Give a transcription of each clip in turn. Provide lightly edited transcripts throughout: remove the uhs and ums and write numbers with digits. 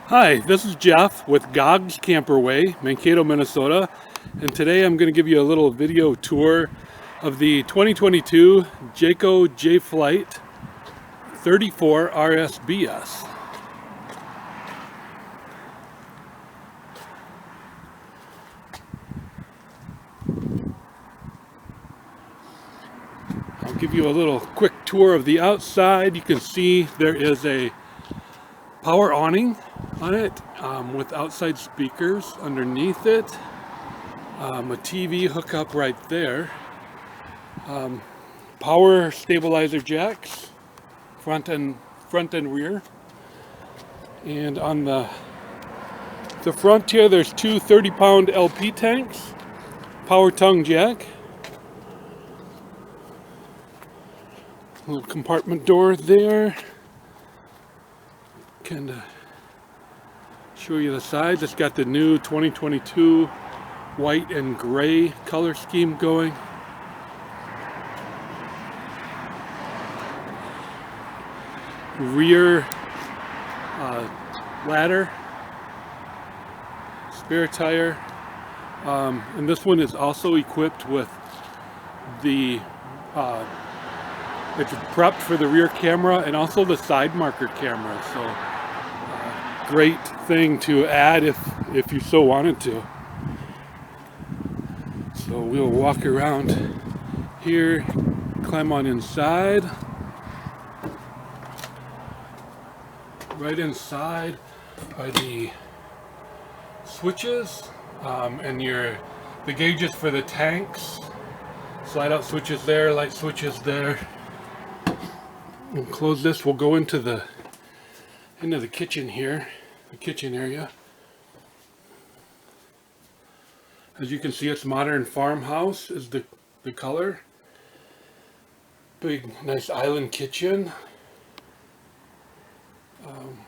Hi, this is Jeff with Gogg's Camperway, Mankato, Minnesota, and today I'm going to give you a little video tour of the 2022 Jayco Jay Flight 34 RSBS. I'll give you a little quick tour of the outside. You can see there is a power awning on it with outside speakers underneath it, a TV hookup right there, power stabilizer jacks, front and rear, and on the front here there's two 30-pound LP tanks, power tongue jack, little compartment door there. Kind of show you the sides. It's got the new 2022 white and gray color scheme going. Rear ladder, spare tire, and this one is also equipped with the it's prepped for the rear camera and also the side marker camera, so great thing to add if you so wanted to. So we'll walk around here, climb on inside. Right inside are the switches and the gauges for the tanks. Slide out switches there, light switches there. We'll close this. We'll go into the kitchen here, the kitchen area. As you can see, it's modern farmhouse is the color. Big, nice island kitchen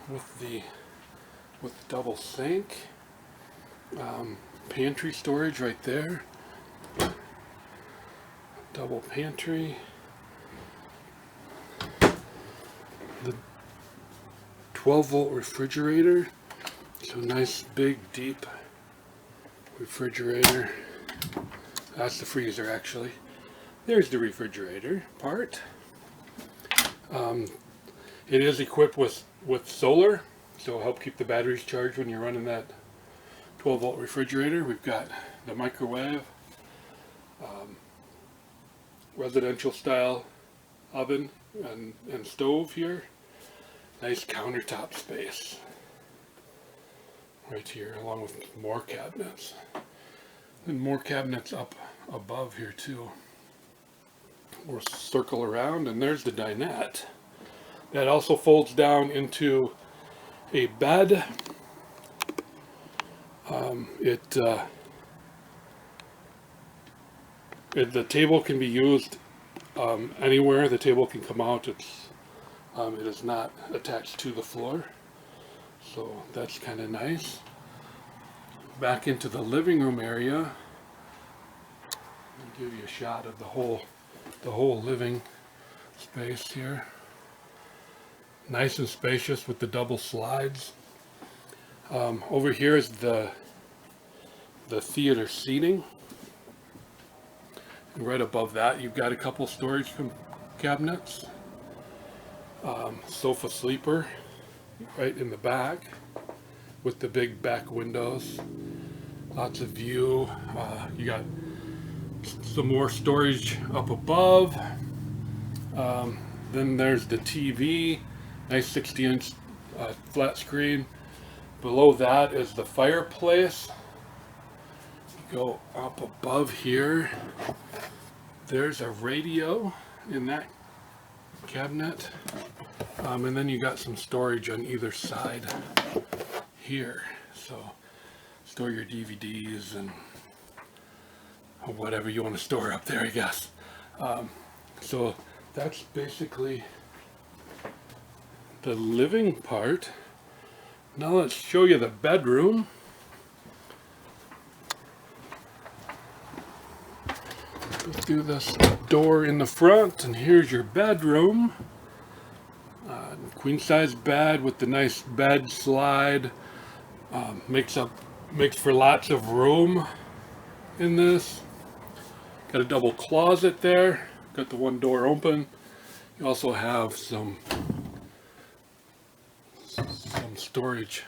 with the double sink, pantry storage right there. Double pantry. The 12-volt refrigerator, so nice big deep refrigerator. That's the freezer actually. There's the refrigerator part. It is equipped with solar, so it'll help keep the batteries charged when you're running that 12-volt refrigerator. We've got the microwave, residential style oven and stove here. Nice countertop space right here, along with more cabinets and more cabinets up above here too. We'll circle around, and there's the dinette that also folds down into a bed. The table can be used anywhere. The table can come out. It is not attached to the floor, so that's kind of nice. Back into the living room area. I'll give you a shot of the whole living space here. Nice and spacious with the double slides. Over here is the theater seating. And right above that, you've got a couple storage cabinets. Sofa sleeper right in the back with the big back windows. Lots of view. You got some more storage up above. Then there's the TV. Nice 60-inch flat screen. Below that is the fireplace. Go up above here. There's a radio in that cabinet. And then you got some storage on either side here. So store your DVDs and whatever you want to store up there, I guess. So that's basically the living part. Now let's show you the bedroom. Go through this door in the front, and here's your bedroom. queen size bed with the nice bed slide. Makes for lots of room in this. Got a double closet there. Got the one door open. You also have some storage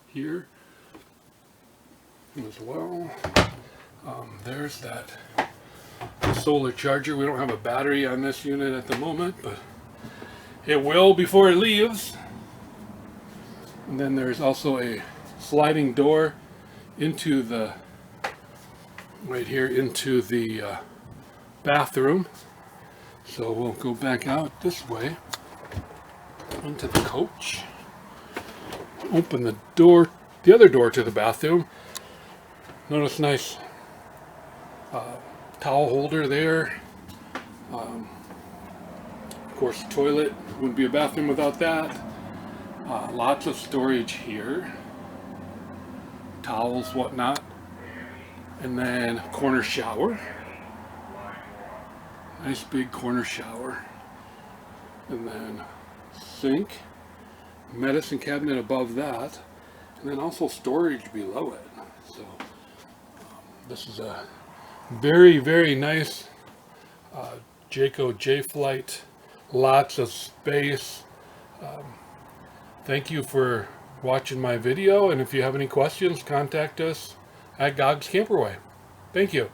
here as well. There's that solar charger. We don't have a battery on this unit at the moment, but it will before it leaves. And then there's also a sliding door into the right here into the bathroom. So we'll go back out this way into the coach. Open the door, the other door to the bathroom. Notice nice towel holder there. Of course, toilet wouldn't be a bathroom without that. Lots of storage here. Towels, whatnot. And then corner shower. Nice big corner shower. And then sink. Medicine cabinet above that. And then also storage below it. So this is a very, very nice Jayco Jay Flight. Lots of space. Thank you for watching my video, and if you have any questions, contact us at Gog's Camperway. Thank you.